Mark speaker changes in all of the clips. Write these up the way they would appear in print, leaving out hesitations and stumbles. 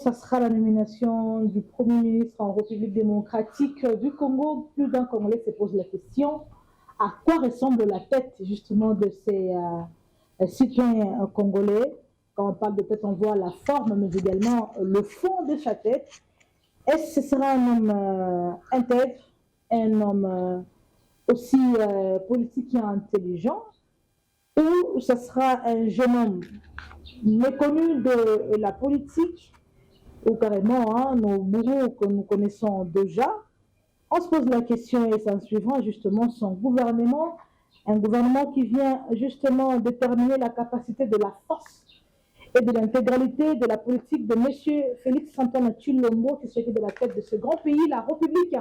Speaker 1: ça sera la nomination du Premier ministre en République démocratique du Congo. Plus d'un Congolais se pose la question, à quoi ressemble la tête justement de ces citoyens congolais? Quand on parle de tête, on voit la forme, mais également le fond de sa tête. Est-ce que ce sera un homme intègre, un homme aussi politique et intelligent, ou ce sera un jeune homme méconnu de la politique, ou carrément nos bourreaux que nous connaissons déjà? On se pose la question et s'en suivant justement son gouvernement, un gouvernement qui vient justement déterminer la capacité de la force et de l'intégralité de la politique de M. Félix Antoine Tshilombo, qui s'occupe de la tête de ce grand pays, la République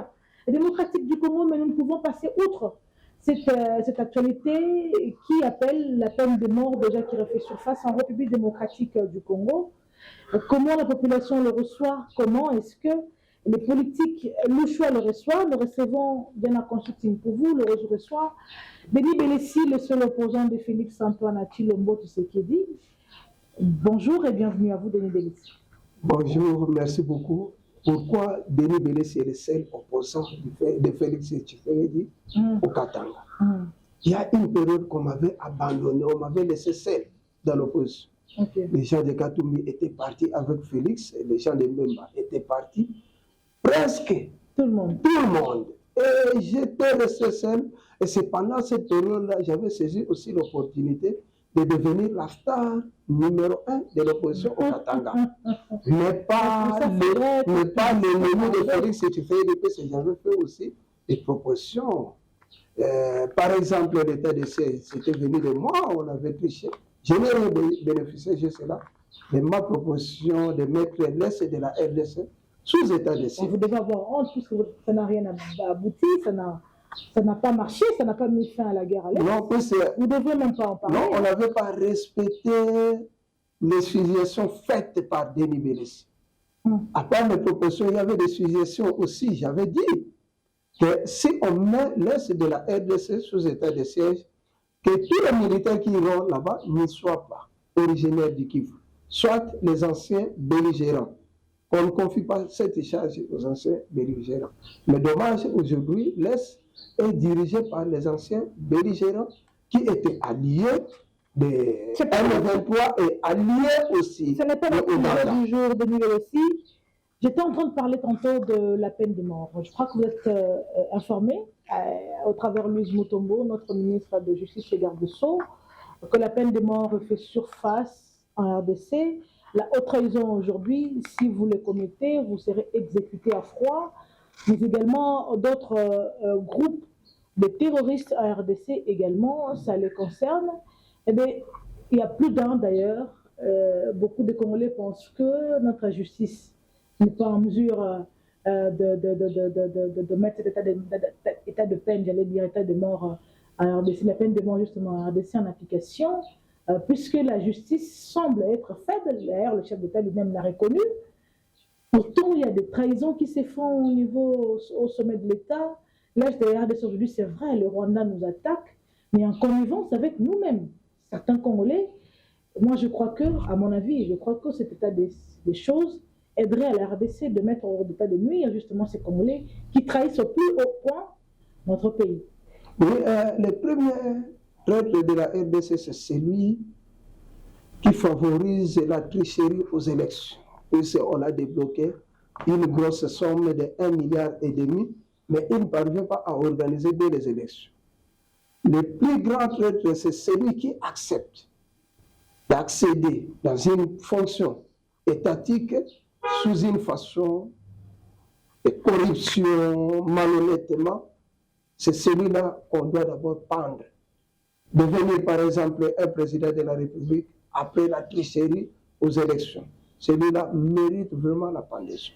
Speaker 1: démocratique du Congo, mais nous ne pouvons passer outre cette actualité qui appelle la peine de mort déjà qui refait surface en République démocratique du Congo. Comment la population le reçoit? Comment est-ce que les politiques, le choix le reçoit? Nous recevons bien un consulting pour vous, le reçoit Denis Belessi, le seul opposant de Félix Antoine Tshilombo Tshisekedi. Bonjour et bienvenue à vous, Denis Belessi.
Speaker 2: Bonjour, merci beaucoup. Pourquoi Denis Belessi est le seul opposant de Félix Tshisekedi au Katanga? Il y a une période qu'on m'avait abandonné, on m'avait laissé seul dans l'opposition. Okay. Les gens de Katoumi étaient partis avec Félix, et les gens de Mbemba étaient partis. Presque
Speaker 1: tout le monde.
Speaker 2: Et j'étais resté seul. Et c'est pendant cette période-là, j'avais saisi aussi l'opportunité de devenir la star numéro 1 de l'opposition au Katanga. Mais pas l'ennemi de Félix Tshisekedi, parce que j'avais fait aussi des propositions. Par exemple, l'état de siège, c'était venu de moi, on avait triché. Je n'ai rien bénéficié de cela. Mais ma proposition de mettre l'Est de la RDC sous état de siège.
Speaker 1: Vous devez avoir honte puisque ça n'a rien abouti, ça n'a pas marché, ça n'a pas mis fin à la guerre à l'Est.
Speaker 2: Non,
Speaker 1: vous ne devez même pas en parler.
Speaker 2: Non, on n'avait pas respecté les suggestions faites par Denis Belessi. À part mes propositions, il y avait des suggestions aussi. J'avais dit que si on met l'Est de la RDC sous état de siège, que tous les militaires qui iront là-bas ne soient pas originaires du Kivu, soit les anciens belligérants. On ne confie pas cette charge aux anciens belligérants. Mais dommage, aujourd'hui, l'Est est dirigé par les anciens belligérants qui étaient alliés de M23 et alliés aussi.
Speaker 1: Ce n'est pas le sujet du jour de Denis aussi. J'étais en train de parler tantôt de la peine de mort. Je crois que vous êtes informé, au travers Louise Mutombo, notre ministre de Justice et Garde des Sceaux, que la peine de mort fait surface en RDC. La haute trahison aujourd'hui, si vous le commettez, vous serez exécuté à froid, mais également d'autres groupes de terroristes en RDC également, ça les concerne. Eh bien, il y a plus d'un d'ailleurs, beaucoup de Congolais pensent que notre justice n'est pas en mesure de mettre cet état de peine, j'allais dire état de mort en RDC, la peine de mort justement en RDC en application, puisque la justice semble être faible. D'ailleurs, le chef d'État lui-même l'a reconnu. Pourtant, il y a des trahisons qui se font au sommet de l'État. L'âge de la RDC aujourd'hui, c'est vrai, le Rwanda nous attaque, mais en connivence avec nous-mêmes. Certains Congolais, moi je crois que, à mon avis, je crois que cet état des choses aiderait à la RDC de mettre hors d'état de nuire justement ces Congolais qui trahissent au plus haut point notre pays.
Speaker 2: Oui, le premier traître de la RDC, c'est celui qui favorise la tricherie aux élections. On a débloqué une grosse somme de 1,5 milliard, mais il ne parvient pas à organiser bien les élections. Le plus grand traître, c'est celui qui accepte d'accéder dans une fonction étatique sous une façon de corruption, malhonnêtement. C'est celui-là qu'on doit d'abord pendre. Devenir par exemple un président de la République après la tricherie aux élections. Celui-là mérite vraiment la pendaison.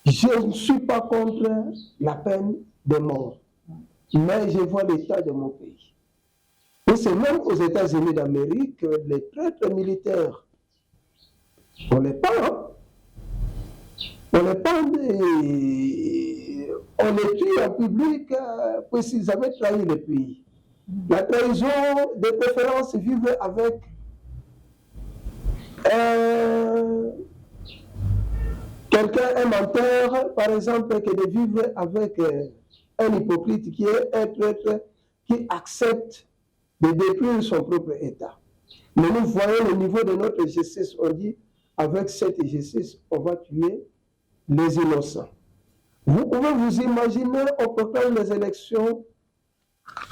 Speaker 2: Je ne suis pas contre la peine de mort, mais je vois l'état de mon pays. Et c'est même aux États-Unis d'Amérique, les traîtres militaires, on les pend. On les pend et on les tue en public parce qu'ils avaient trahi le pays. La trahison, de préférence, vivent avec quelqu'un, un menteur, par exemple, que de vivre avec un hypocrite qui est un traître, qui accepte de détruire son propre État. Mais nous voyons le niveau de notre justice. On dit, avec cette justice, on va tuer les innocents. Vous pouvez vous imaginer, au proclame les élections,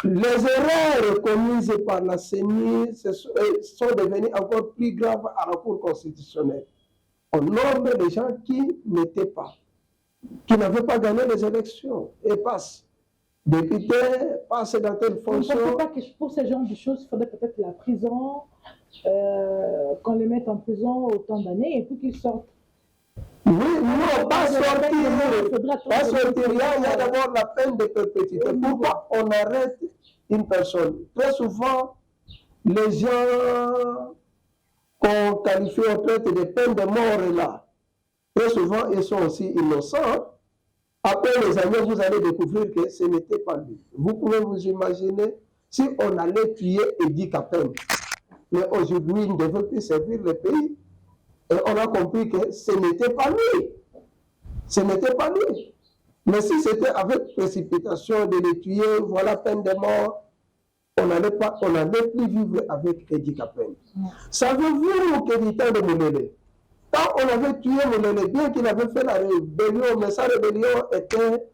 Speaker 2: les erreurs commises par la CENI sont devenues encore plus graves à la Cour constitutionnelle. On nomme les gens qui n'étaient pas, qui n'avaient pas gagné les élections et passent. Députés, passent dans telle fonction.
Speaker 1: Vous ne pensez pas que pour ce genre de choses, il faudrait peut-être la prison, qu'on les mette en prison autant d'années et puis qu'ils sortent?
Speaker 2: Oui, non, pas sortir. Pas sortir. Il y a d'abord la peine de perpétuité. Pourquoi on arrête une personne? Très souvent, les gens qu'on qualifie en traite de peine de mort là, très souvent, ils sont aussi innocents. Après les années, vous allez découvrir que ce n'était pas lui. Vous pouvez vous imaginer si on allait tuer Edi Capel. Mais aujourd'hui, il ne devait plus servir le pays. Et on a compris que ce n'était pas lui. Ce n'était pas lui. Mais si c'était avec précipitation de les tuer, voilà, peine de mort, on n'allait plus vivre avec Edi Capel. Savez-vous que du temps de Moulele, quand on avait tué Moulele, bien qu'il avait fait la rébellion, mais sa rébellion était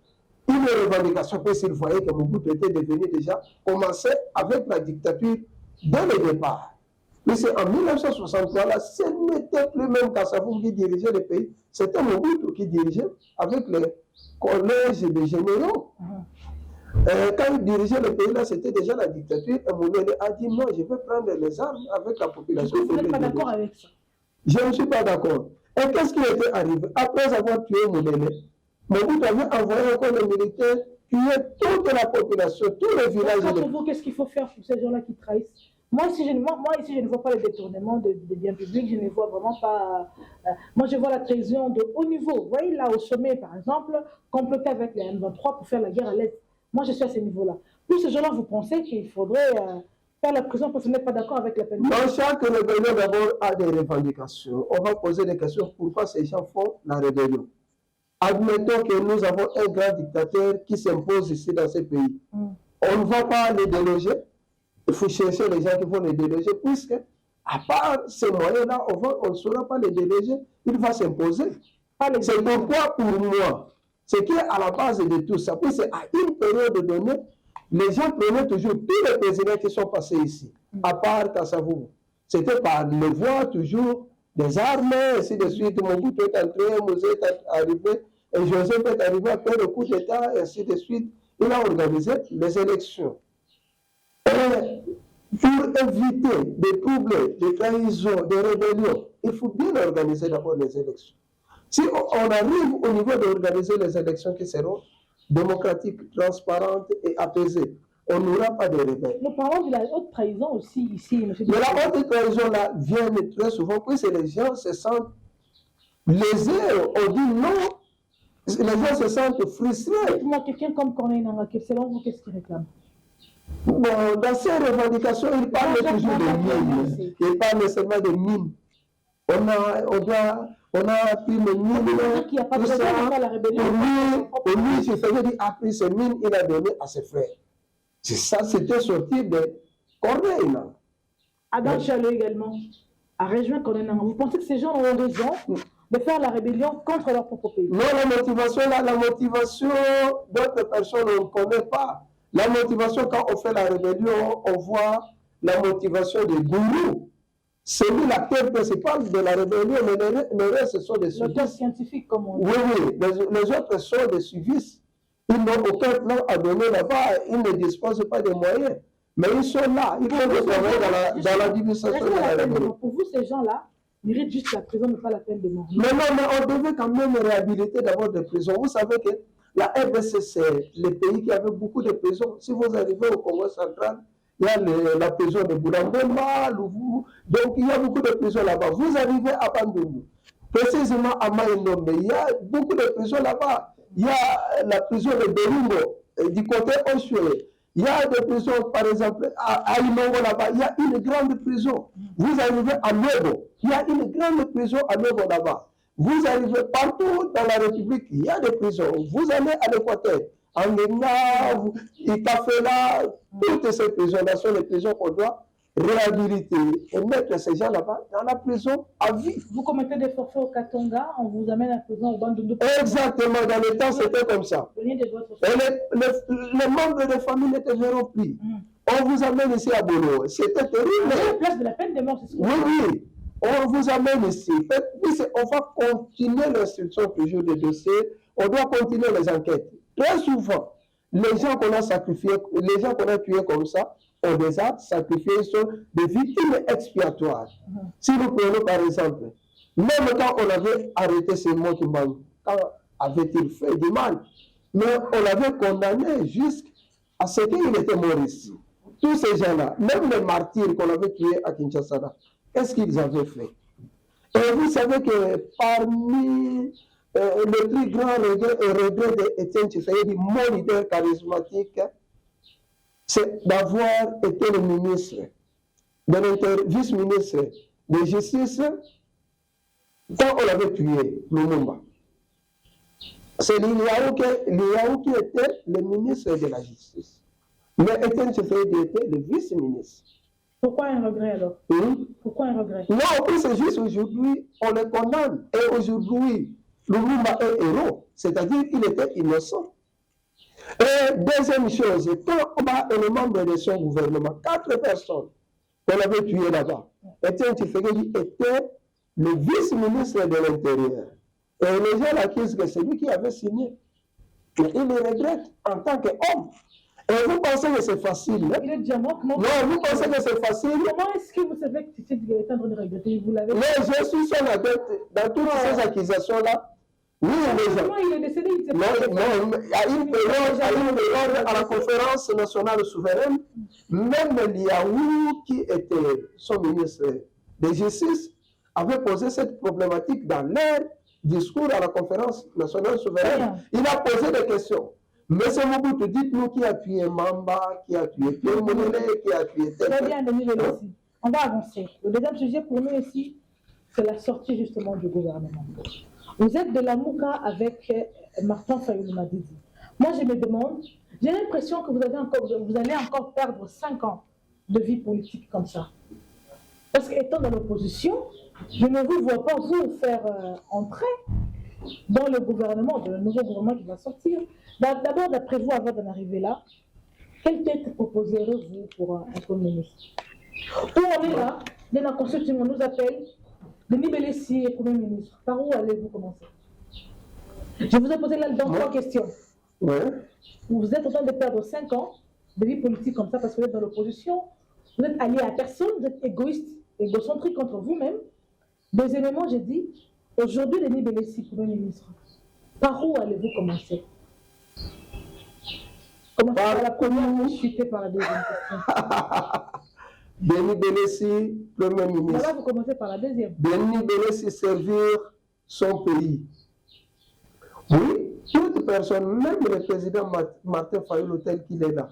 Speaker 2: une revendication, parce qu'il voyait que Mobutu était devenu déjà, commencé avec la dictature dès le départ. Mais c'est en 1963, là, ce n'était plus même Kassavou qui dirigeait le pays, c'était Mobutu qui dirigeait avec le collège des généraux. Quand il dirigeait le pays, là, c'était déjà la dictature. Et Moulele a dit non, je vais prendre les armes avec la population.
Speaker 1: Vous n'êtes pas d'accord avec ça?
Speaker 2: Je ne suis pas d'accord. Et qu'est-ce qui était arrivé? Après avoir tué Moulele, Mobutu avait envoyé encore les militaires tuer toute la population, tous les villages.
Speaker 1: Pour vous, qu'est-ce qu'il faut faire pour ces gens-là qui trahissent? Moi, ici, je ne vois pas le détournement de biens publics, je ne vois vraiment pas... moi, je vois la trahison de haut niveau. Vous voyez, là, au sommet, par exemple, comploter avec les M23 pour faire la guerre à l'Est. Moi, je suis à ce niveau-là. Pour ces gens-là, vous pensez qu'il faudrait faire la prison parce que vous n'êtes pas d'accord avec la peine?
Speaker 2: Dans chaque rébellion, d'abord, a des revendications. On va poser des questions. Pourquoi ces gens font la rébellion? Admettons que nous avons un grand dictateur qui s'impose ici dans ce pays. On ne va pas les déloger. Il faut chercher les gens qui vont les déloger, puisque, à part ces moyens-là, on ne saura pas les déloger. Il va s'imposer. C'est pourquoi, pour moi, ce qui est à la base de tout ça, puis c'est à une période donnée, les gens prenaient toujours tous les présidents qui sont passés ici, à part Kassavou. C'était par le voie toujours des armes, ainsi de suite. Mobutu est entré, Mosé est arrivé, et Joseph est arrivé après le coup d'État, et ainsi de suite. Il a organisé les élections. Et pour éviter des troubles, des trahisons, des rébellions, il faut bien organiser d'abord les élections. Si on arrive au niveau d'organiser les élections qui seront démocratiques, transparentes et apaisées, on n'aura pas de rebelles.
Speaker 1: Nous parlons de la haute trahison aussi ici, M.
Speaker 2: Mais la haute trahison là vient très souvent, puisque les gens se sentent lésés, on dit non, les gens se sentent frustrés.
Speaker 1: Moi, quelqu'un comme Corneille Nangaa, selon vous, qu'est-ce qu'il réclame?
Speaker 2: Bon, dans ces revendications, il parle toujours de mines. Il parle seulement de mines. On a pris les mines, tout ça. Pour lui, je faisais dire, a pris ces mines, il a donné à ses frères. C'est ça, c'était sorti de Corneille.
Speaker 1: Adam Chalot également a rejoint Corneille Nangaa. Vous pensez que ces gens ont raison de faire la rébellion contre leur propre pays?
Speaker 2: Non, la motivation d'autres personnes, on ne connaît pas. La motivation, quand on fait la rébellion, on voit la motivation des gourous. C'est lui l'acteur principal de la rébellion, mais les reste, ce sont des suivistes.
Speaker 1: L'auteur scientifique, comme on dit.
Speaker 2: Oui, les autres sont des suivistes. Ils n'ont aucun plan à donner là-bas, ils ne disposent pas de moyens. Mais ils sont là, ils peuvent travailler dans la division de la rébellion.
Speaker 1: Pour vous, ces gens-là méritent juste la prison, mais pas la peine de mort.
Speaker 2: Mais on devait quand même réhabiliter d'abord des prisons. Vous savez que la RDC, c'est le pays qui avait beaucoup de prisons. Si vous arrivez au Congo central, il y a la prison de Boulambomba, Louvou. Donc, il y a beaucoup de prisons là-bas. Vous arrivez à Bandungu, précisément à Maïnombe, il y a beaucoup de prisons là-bas. Il y a la prison de Berungo, du côté Oshué. Il y a des prisons, par exemple, à Imongo là-bas, il y a une grande prison. Vous arrivez à Nebo, il y a une grande prison à Nebo là-bas. Vous arrivez partout dans la République, il y a des prisons. Vous allez à l'Équateur, en Ghana, Itafela, toutes ces prisons-là sont les prisons qu'on doit réhabiliter et mettre ces gens là-bas dans la prison à vie.
Speaker 1: Vous commettez des forfaits au Katonga, on vous amène à la prison au Bandundu.
Speaker 2: Exactement, dans le temps, c'était comme ça. Et les membres de famille ne te verront plus. On vous amène ici à Bolo. C'était terrible.
Speaker 1: À la place de la peine de mort, c'est ce que
Speaker 2: oui. On vous amène ici. On va continuer l'instruction toujours des dossiers. On doit continuer les enquêtes. Très souvent, les gens qu'on a sacrifiés, les gens qu'on a tués comme ça, on les a sacrifiés, ils sont des victimes expiatoires. Si nous prenons par exemple, même quand on avait arrêté ces mots, quand avait-il fait du mal, mais on l'avait condamné jusqu'à ce qu'il était mort ici. Tous ces gens-là, même les martyrs qu'on avait tués à Kinshasa, qu'est-ce qu'ils avaient fait? Et vous savez que parmi le plus grand regret d'Étienne Tshisekedi, mon leader charismatique, c'est d'avoir été le ministre, vice-ministre de justice quand on avait tué Lumumba. C'est Liaou qui était le ministre de la justice. Mais Étienne Tshisekedi était le vice-ministre.
Speaker 1: Pourquoi un regret alors? Pourquoi un regret?
Speaker 2: Non, c'est juste aujourd'hui, on le condamne. Et aujourd'hui, Lumumba est héros, c'est-à-dire qu'il était innocent. Et deuxième chose, quand Oba est le membre de son gouvernement, 4 personnes qu'on avait tuées là-bas, Étienne Tshisekedi était le vice-ministre de l'Intérieur. Et les gens l'accusent que c'est lui qui avait signé. Mais il le regrette en tant qu'homme. Et vous pensez que c'est facile, hein?
Speaker 1: Il est déjà mort.
Speaker 2: Non, vous pensez que c'est facile?
Speaker 1: Comment est-ce que vous savez que Tshisekedi est en train de regretter? Vous l'avez.
Speaker 2: Mais je suis son adepte dans toutes ces accusations-là. Oui, les gens.
Speaker 1: Comment il est décédé? Il
Speaker 2: Non, il y a une période à la conférence nationale souveraine, même Liaou, qui était son ministre de justice, avait posé cette problématique dans leur discours à la conférence nationale souveraine. Il a posé des questions. Mais c'est Mobutu, dites-nous qui a tué Mamba, qui a tué Pierre Mounele, qui a tué tel.
Speaker 1: Très bien, Denis Belessi. On va avancer. Le deuxième sujet pour nous ici, c'est la sortie justement du gouvernement. Vous êtes de la Mouka avec Martin Fayulu Madidi. Moi, je me demande, j'ai l'impression que vous allez encore perdre 5 ans de vie politique comme ça. Parce qu'étant dans l'opposition, je ne vous vois pas vous faire entrer dans le gouvernement, dans le nouveau gouvernement qui va sortir. D'abord, d'après vous, avant d'en arriver là, quelle tête proposerez-vous pour un Premier ministre? Où on est là, dans la Constitution, on nous appelle Denis Belessi est Premier ministre. Par où allez-vous commencer? Je vous ai posé là-dedans 3 questions.
Speaker 2: Ouais.
Speaker 1: Vous êtes en train de perdre 5 ans de vie politique comme ça parce que vous êtes dans l'opposition. Vous êtes allié à personne, vous êtes égoïste, égocentrique contre vous-même. Deuxièmement, j'ai dit, aujourd'hui, Denis Belessi, Premier ministre, par où allez-vous commencer? Commencez par la première, chuter par la deuxième question.
Speaker 2: Denis Belessi, Premier ministre.
Speaker 1: Voilà, vous commencez par la deuxième.
Speaker 2: Denis Belessi servir son pays. Oui, toute personne, même le président Martin Fayulu tel qu'il est là,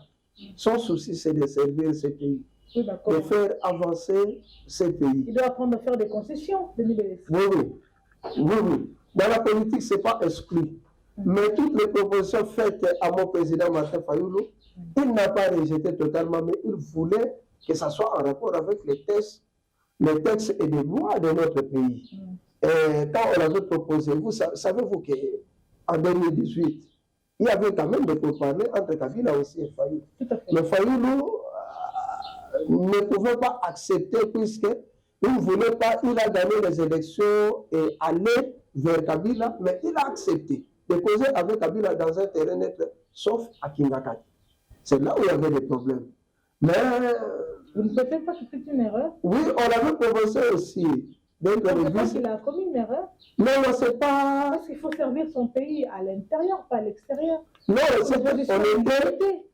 Speaker 2: son souci c'est de servir ce pays,
Speaker 1: oui,
Speaker 2: de faire avancer ce pays.
Speaker 1: Il doit apprendre à faire des concessions, Denis Belessi.
Speaker 2: Oui. Dans la politique, ce n'est pas exclu. Mais toutes les propositions faites à mon président Martin Fayulu, il n'a pas rejeté totalement, mais il voulait que ça soit en rapport avec les textes et les lois de notre pays. Et quand on avait proposé, savez-vous qu'en 2018, il y avait quand même des pourparlers entre Kabila aussi et Fayulu. Mais Fayulu ne pouvait pas accepter puisqu'il ne voulait pas, il a gagné les élections et aller vers Kabila, mais il a accepté de causer avec Kabila dans un terrain neutre, sauf à Kingakati. C'est là où il y avait des problèmes. Mais
Speaker 1: vous ne pensez pas que c'est une erreur?
Speaker 2: Oui, on avait proposé aussi.
Speaker 1: Vous ne pensez pas qu'il a commis une erreur?
Speaker 2: Non, c'est pas...
Speaker 1: Parce qu'il faut servir son pays à l'intérieur, pas à l'extérieur.
Speaker 2: Non,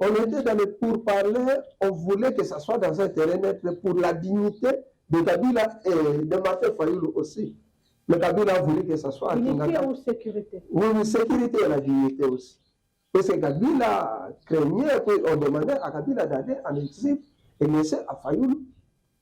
Speaker 2: on était dans le pourparlers, on voulait que ça soit dans un terrain neutre pour la dignité de Kabila et de Martin Fayulu aussi. Mais Kabila a voulu que ça soit...
Speaker 1: Dignité ou sécurité?
Speaker 2: Oui, sécurité et la dignité aussi. Parce que Kabila craignait qu'on demandait à Kabila d'aller en exil et laisser à Fayulu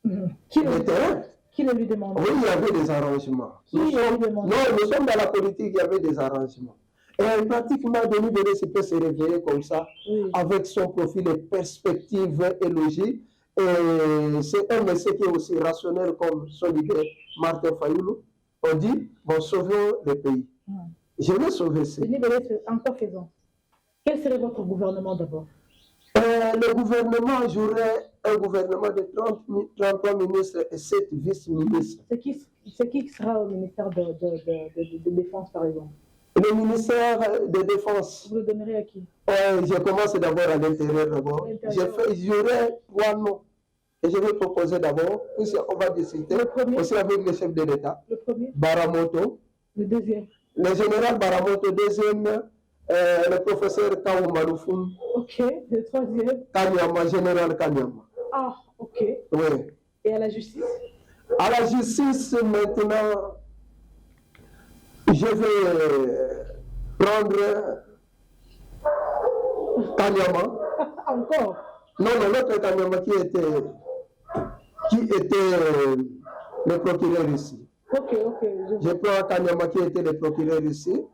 Speaker 2: le terrain.
Speaker 1: Qui le lui demande?
Speaker 2: Oui, il y avait des arrangements.
Speaker 1: Qui le lui demande?
Speaker 2: Non, nous sommes dans la politique, il y avait des arrangements. Et pratiquement, Denis Bédé peut se réveiller comme ça,
Speaker 1: Oui.
Speaker 2: avec son profil et perspective et logique. Et c'est un monsieur qui est aussi rationnel comme son leader Martin Fayoulou. On dit, bon, sauvons le pays. Je vais sauver ça.
Speaker 1: Denis Bédé, encore faisons. Quel serait votre gouvernement d'abord?
Speaker 2: Le gouvernement, j'aurais un gouvernement de 33 ministres et 7 vice-ministres.
Speaker 1: C'est qui sera au ministère de Défense, par exemple?
Speaker 2: Le ministère de Défense.
Speaker 1: Vous le donnerez à qui?
Speaker 2: Je commence d'abord à l'intérieur d'abord. J'aurai 3 noms. Et je vais proposer d'abord, on va discuter aussi avec le chef de l'État.
Speaker 1: Le premier?
Speaker 2: Baramoto.
Speaker 1: Le deuxième?
Speaker 2: Le général Baramoto, deuxième. Le professeur Kaou Maloufoun.
Speaker 1: Ok, le troisième.
Speaker 2: Kanyama, général Kanyama.
Speaker 1: Ah, ok.
Speaker 2: Oui.
Speaker 1: Et à la justice?
Speaker 2: À la justice, maintenant, je vais prendre Kanyama.
Speaker 1: Encore?
Speaker 2: Non, l'autre Kanyama qui était le procureur ici.
Speaker 1: Ok.
Speaker 2: Je prends Kanyama qui était le procureur ici.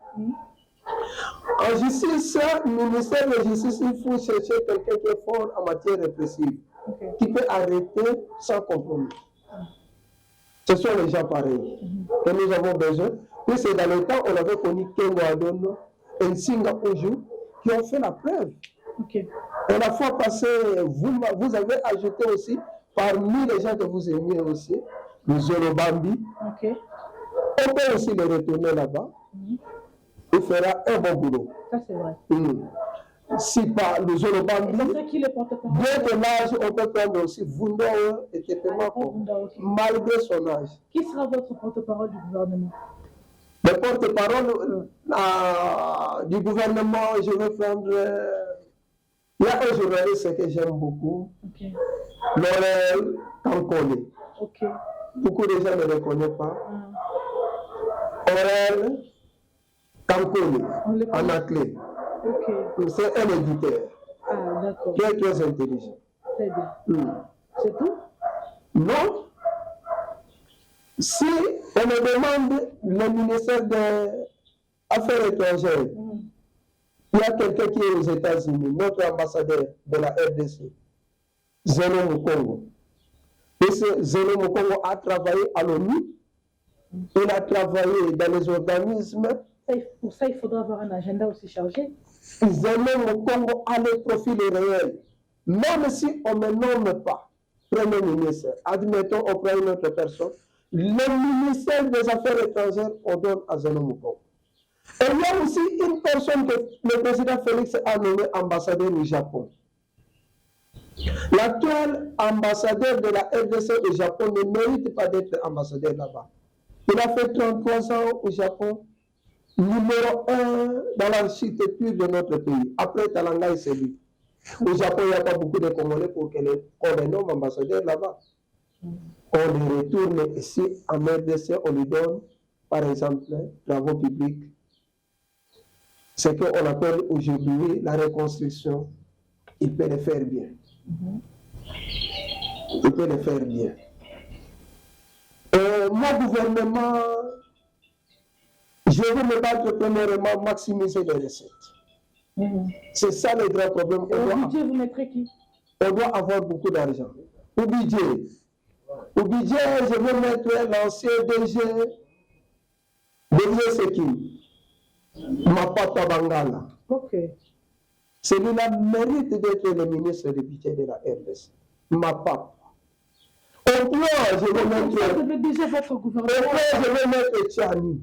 Speaker 2: En justice, le ministère de la Justice, il faut chercher quelqu'un qui est fort en matière répressive, qui peut arrêter sans compromis. Ce sont les gens pareils que nous avons besoin. Puis c'est dans le temps, on avait connu Kengo Adono et Nsinga Oju qui ont fait la preuve. Et la fois passée, vous avez ajouté aussi, parmi les gens que vous aimiez aussi, le Zolobambi. On peut aussi les retourner là-bas. Il fera un bon boulot.
Speaker 1: Ça, c'est vrai.
Speaker 2: Si pas le Zolobambi, dès que l'âge, on peut prendre aussi Vundao et Tepemako, malgré son âge.
Speaker 1: Qui sera votre porte-parole du gouvernement?
Speaker 2: Le porte-parole du gouvernement, je vais prendre. Il y a un journaliste que j'aime beaucoup, Laurel Kankole. Beaucoup de gens ne le connaissent pas. Laurel Kankole, en athlète. C'est un éditeur qui est très intelligent.
Speaker 1: Très bien. C'est tout?
Speaker 2: Non. Si on me demande le ministère des Affaires étrangères, il y a quelqu'un qui est aux États-Unis, notre ambassadeur de la RDC, Zeno Mukongo. Et Zeno Mukongo a travaillé à l'ONU, il a travaillé dans les organismes.
Speaker 1: Pour ça, il faudra avoir un agenda aussi chargé.
Speaker 2: Zeno Mukongo a le profil réel. Même si on ne me nomme pas Premier ministre, admettons, on prend une autre personne, le ministère des Affaires étrangères, on donne à Zeno Mukongo. Et il y a aussi une personne que le président Félix a nommé ambassadeur du Japon. L'actuel ambassadeur de la RDC au Japon ne mérite pas d'être ambassadeur là-bas. Il a fait 33 ans au Japon, numéro 1 dans l'architecture de notre pays. Après Talanga, c'est lui. Au Japon, il n'y a pas beaucoup de Congolais pour qu'on les nomme ambassadeur là-bas. On les retourne ici en RDC, on lui donne, par exemple, travaux publics. Ce qu'on appelle aujourd'hui la reconstruction. Il peut le faire bien. Il peut le faire bien. Mon gouvernement, je vais me battre premièrement maximiser les recettes. C'est ça le grand problème.
Speaker 1: Au budget, vous mettrez qui?
Speaker 2: On doit avoir beaucoup d'argent. Au budget, je vais mettre l'ancien DG c'est qui? Mapata Bangala. Celui-là mérite d'être le ministre du budget de la RDC. Mapata. Au plan, je vais mettre.
Speaker 1: Déjà votre gouvernement.
Speaker 2: Au plan, je vais mettre Tchani.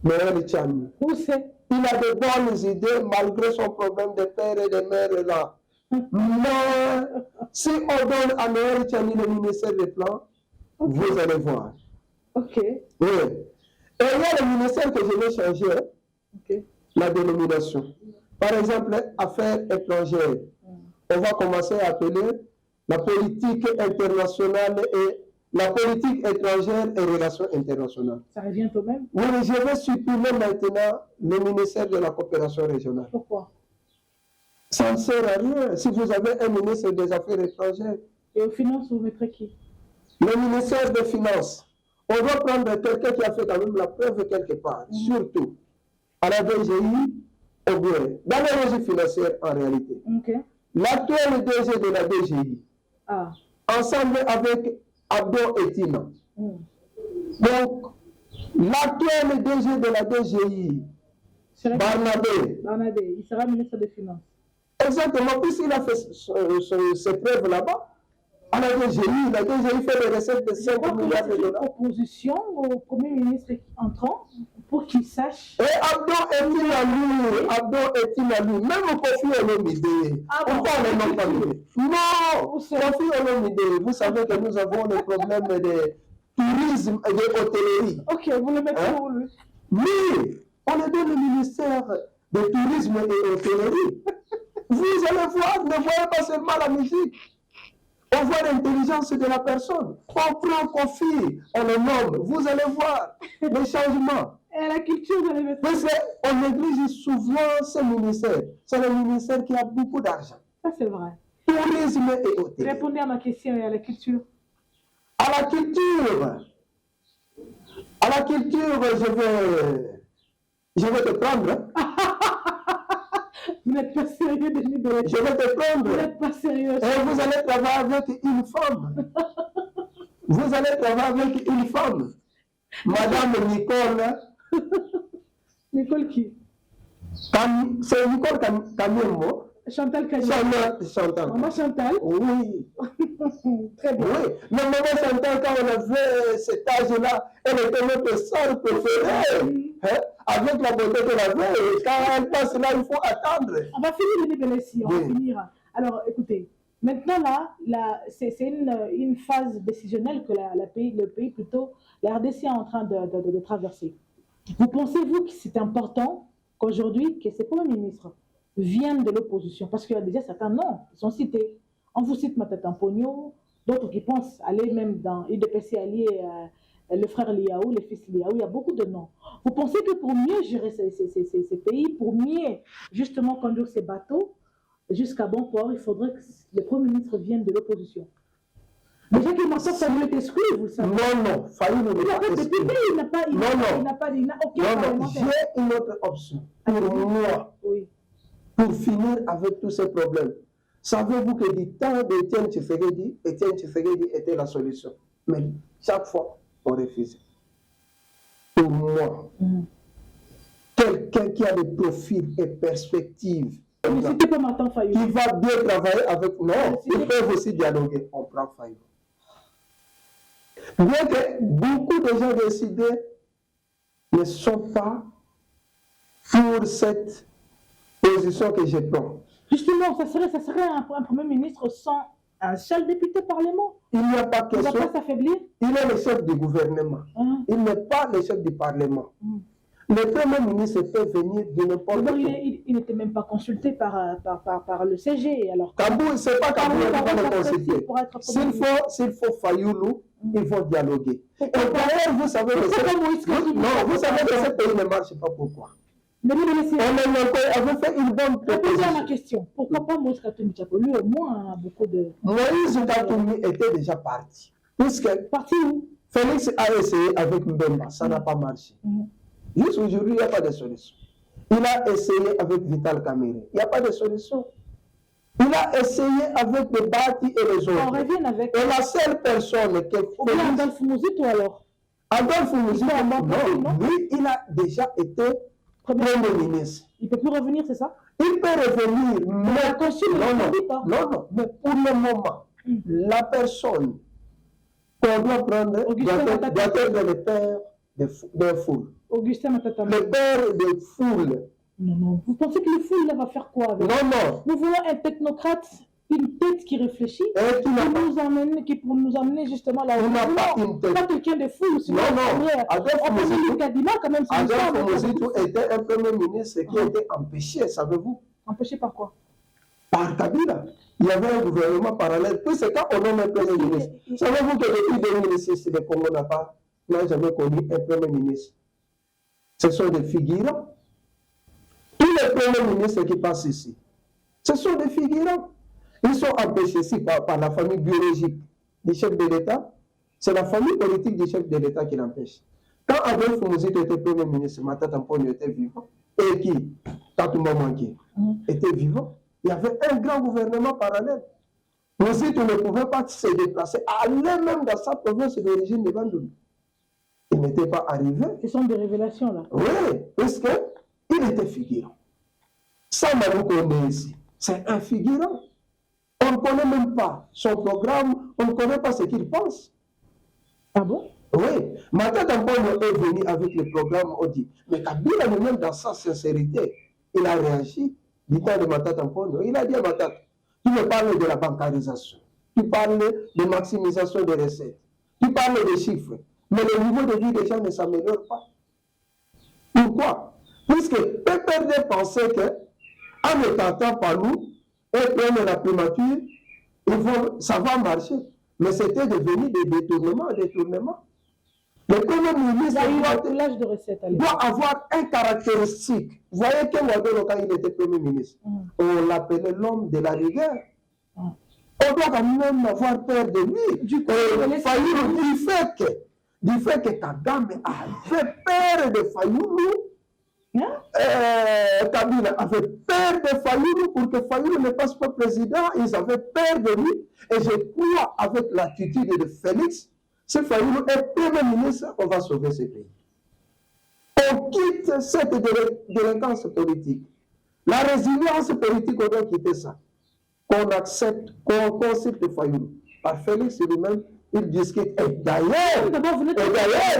Speaker 2: Noël Tchani.
Speaker 1: Où c'est?
Speaker 2: Il a de bonnes idées malgré son problème de père et de mère là. Mais si on donne à Noël Tchani le ministère des plans, vous allez voir. Oui. Et il y a le ministère que je vais changer, la dénomination. Par exemple, affaires étrangères. On va commencer à appeler la politique internationale et la politique étrangère et relations internationales.
Speaker 1: Ça revient au même?
Speaker 2: Oui, je vais supprimer maintenant le ministère de la coopération régionale.
Speaker 1: Pourquoi?
Speaker 2: Ça ne sert à rien si vous avez un ministre des Affaires étrangères.
Speaker 1: Et aux finances, vous mettrez qui?
Speaker 2: Le ministère des Finances, on doit prendre quelqu'un qui a fait quand même la preuve quelque part, surtout à la DGI, au bureau, dans les régies financières en réalité.
Speaker 1: Okay.
Speaker 2: L'actuel DG de la DGI, ensemble avec Abdo Etina. Donc, l'actuel DG de la DGI,
Speaker 1: Barnabé, il sera ministre des Finances.
Speaker 2: Exactement, puisqu'il a fait ses preuves là-bas. À la DGI fait des recettes de 5 milliards de dollars.
Speaker 1: Une proposition au Premier ministre entrant pour qu'il sache.
Speaker 2: Et Abdo est-il lui, même Kofi Olomide. Pourquoi on ne l'a pas mis? Non, Kofi Olomide, vous savez que nous avons le problème de tourisme et d'hôtellerie.
Speaker 1: Ok, vous le mettez où lui?
Speaker 2: Oui, on est dans le ministère de tourisme et hôtellerie. Vous allez voir, ne voyez pas seulement la musique. On voit l'intelligence de la personne. On prend Kofi, on le nomme. Vous allez voir les changements.
Speaker 1: Et la culture de l'événement.
Speaker 2: Parce qu'on néglige souvent ce ministère. C'est le ministère qui a beaucoup d'argent.
Speaker 1: Ça, c'est vrai.
Speaker 2: Tourisme et hôtellerie.
Speaker 1: Répondez à ma question et à la culture.
Speaker 2: À la culture, je vais te prendre.
Speaker 1: Vous n'êtes pas sérieux, Denis Bélé.
Speaker 2: Je vais te prendre.
Speaker 1: Vous n'êtes pas sérieux.
Speaker 2: Et vous allez travailler avec une femme. Vous allez travailler avec une femme. Madame Nicole.
Speaker 1: Nicole qui?
Speaker 2: C'est Nicole Kamiembo.
Speaker 1: Chantal Kamiembo.
Speaker 2: Chantal.
Speaker 1: Maman Chantal?
Speaker 2: Oui.
Speaker 1: Très bien.
Speaker 2: Oui. Mais maman Chantal, quand on avait cet âge-là, elle était notre sœur préférée. Hein? Avec la beauté qu'elle avait, quand elle passe là, il faut attendre.
Speaker 1: On va finir les Bélési, on va finir. Alors, écoutez, maintenant là c'est une phase décisionnelle que le pays plutôt, la RDC est en train de traverser. Vous pensez-vous que c'est important qu'aujourd'hui, que ces premiers ministres viennent de l'opposition? Parce qu'il y a déjà certains noms qui sont cités. On vous cite Matata Mpogno, d'autres qui pensent aller même dans UDPC allié le frère Liaou, le fils Liaou, il y a beaucoup de noms. Vous pensez que pour mieux gérer ces pays, pour mieux justement conduire ces bateaux jusqu'à bon port, il faudrait que les premiers ministres viennent de l'opposition? Déjà qu'il m'en sort, ça voulait exclu, vous le savez.
Speaker 2: Non, Fayoulou ne pas exclu.
Speaker 1: Il n'a pas, il n'a aucun parlementaire.
Speaker 2: J'ai une autre option. Pour moi, pour finir avec tous ces problèmes, savez-vous que du temps d'Étienne Tshisekedi était la solution. Mais chaque fois, on refuse. Pour moi, quelqu'un qui a des profils et perspectives,
Speaker 1: mais c'était pas Martin Fayoulou.
Speaker 2: qui va bien travailler avec nous, ils peuvent aussi dialoguer. On prend Fayoulou. Bien que beaucoup de gens décidés ne sont pas pour cette position que je prends.
Speaker 1: Justement, ça serait un premier ministre sans un seul député parlement.
Speaker 2: Il n'y a pas question.
Speaker 1: Il ne va pas s'affaiblir.
Speaker 2: Il est le chef du gouvernement. Il n'est pas le chef du parlement. Le premier ministre peut venir de n'importe où.
Speaker 1: Il n'était même pas consulté par le CG. Alors,
Speaker 2: Kabou, ce n'est pas Kabou qui va le consulter. S'il faut Fayoulou, ils vont dialoguer. Et d'ailleurs, vous savez que ce pays ne marche pas. Pourquoi? On avait fait une bonne proposition.
Speaker 1: Répondez à ma question. Pourquoi pas Moïse Katumbi Tchapo? Lui, au moins, a beaucoup de...
Speaker 2: Moïse Katumbi était déjà parti.
Speaker 1: Parti où?
Speaker 2: Félix a essayé avec Mbemba, ça n'a pas marché. Juste aujourd'hui, il n'y a pas de solution. Il a essayé avec Vital Kamerhe, il n'y a pas de solution. Il a essayé avec le Bati et les autres.
Speaker 1: On revient avec...
Speaker 2: Et la seule personne qui...
Speaker 1: Ou bien Adolphe Mouzito alors?
Speaker 2: Adolphe Mouzito, non, lui, il a déjà été Premier ministre.
Speaker 1: Il ne peut plus revenir, c'est ça?
Speaker 2: Il peut revenir, mais non, mais pour le moment, la personne qu'on doit prendre doit être le père de foule.
Speaker 1: Augustin Matata.
Speaker 2: Le père de foule.
Speaker 1: Non. Vous pensez que le foule là va faire quoi avec?
Speaker 2: Non.
Speaker 1: Nous voulons un technocrate, une tête qui réfléchit, qui pour nous amener justement là où
Speaker 2: il n'a pas une tête.
Speaker 1: Pas quelqu'un de fou.
Speaker 2: Non. Adolphe Mouzito était un premier ministre qui était empêché, savez-vous?
Speaker 1: Empêché par quoi?
Speaker 2: Par Kabila. Il y avait un gouvernement parallèle. Puis c'est quand on nomme un premier ministre. Savez-vous que depuis 2006, le Congo n'a jamais connu un premier ministre? Ce sont des figurants. Tous les premiers ministres qui passent ici, ce sont des figurants. Ils sont empêchés ici par la famille biologique du chef de l'État. c'est la famille politique du chef de l'État qui l'empêche. Quand Adolphe Mouzit était Premier ministre, Matata Mponyo était vivant. Et qui, Tatouma Manké, était vivant. Il y avait un grand gouvernement parallèle. Mouzit ne pouvait pas se déplacer, aller même dans sa province d'origine de Bandung. Il n'était pas arrivé.
Speaker 1: Ce sont des révélations là.
Speaker 2: Oui, parce qu'il était figurant. Ça, on connaît ici. C'est un figurant. On ne connaît même pas son programme, on ne connaît pas ce qu'il pense.
Speaker 1: Ah bon?
Speaker 2: Oui, Matata Mponyo est venu avec le programme, on dit. Mais Kabila lui-même, dans sa sincérité, il a réagi du temps de Matata Mponyo. Il a dit à Matata, tu me parles de la bancarisation, tu parles de maximisation des recettes, tu parles des chiffres, mais le niveau de vie des gens ne s'améliore pas. Pourquoi? Puisque PPRD pensait qu'en ne tentant pas nous, et prendre la primature, ça va marcher. Mais c'était devenu des détournements. Le Premier ministre doit avoir un caractéristique. Vous voyez que Ouagadougou, quand il était Premier ministre, on l'appelait l'homme de la rigueur. On doit quand même avoir peur de lui. Du fait que Kagame avait peur de Fayoulou, Kabila avait peur de Fayoulou pour que Fayoulou ne passe pas président. Ils avaient peur de lui. Et je crois, avec l'attitude de Félix, si Fayoulou est Premier ministre, on va sauver ce pays. On quitte cette délinquance politique. La résilience politique, on doit quitter ça. Qu'on accepte, qu'on consulte Fayoulou. Par Félix lui-même, il discute. Et d'ailleurs,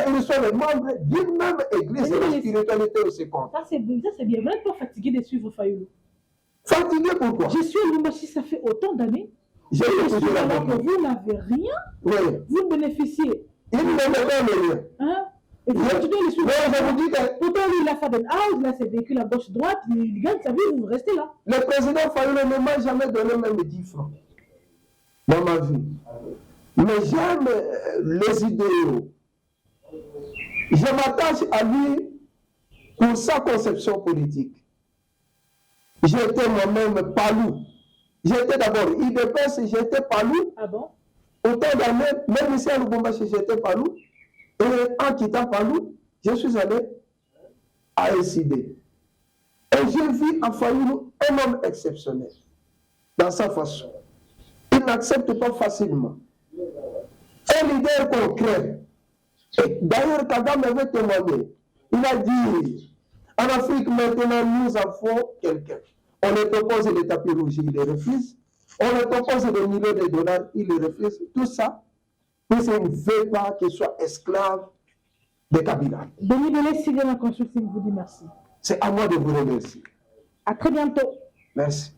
Speaker 2: ils sont les membres d'une même église et la spiritualité aussi compte.
Speaker 1: Ça, c'est bien. Vous n'êtes pas fatigué de suivre Fayoulou.
Speaker 2: Fatigué pourquoi?
Speaker 1: Je suis au Lumbashi, ça fait autant d'années.
Speaker 2: J'ai écouté la
Speaker 1: alors que vous n'avez rien.
Speaker 2: Oui.
Speaker 1: Vous bénéficiez.
Speaker 2: Il ne me donne rien.
Speaker 1: Hein? Et vous continuez à le suivre.
Speaker 2: Je vous dis que...
Speaker 1: Pourtant, lui, il a fait des out, il a ses véhicules à gauche-droite, il gagne sa vie, vous restez là.
Speaker 2: Le président Fayoulou ne m'a jamais donné même 10 francs dans ma vie. Mais j'aime les idéaux. Je m'attache à lui pour sa conception politique. J'étais moi-même palou. J'étais d'abord IDPS, j'étais palou.
Speaker 1: Ah bon?
Speaker 2: Autant d'années, même ici à Lubumbashi, j'étais palou. Et en quittant palou, je suis allé à SID. Et j'ai vu en Fayoulou un homme exceptionnel dans sa façon. Il n'accepte pas facilement. Un leader concret. Et d'ailleurs, Kagame avait témoigné. Il a dit, en Afrique maintenant, nous avons quelqu'un. On lui propose le tapis rouge, il le refuse. On lui propose des millions de dollars, il le refuse. Tout ça, puisqu'il ne veut pas qu'il soit esclave de Kabila.
Speaker 1: Denis Belé, Sylvain Consulting vous dit merci.
Speaker 2: C'est à moi de vous remercier.
Speaker 1: À très bientôt.
Speaker 2: Merci.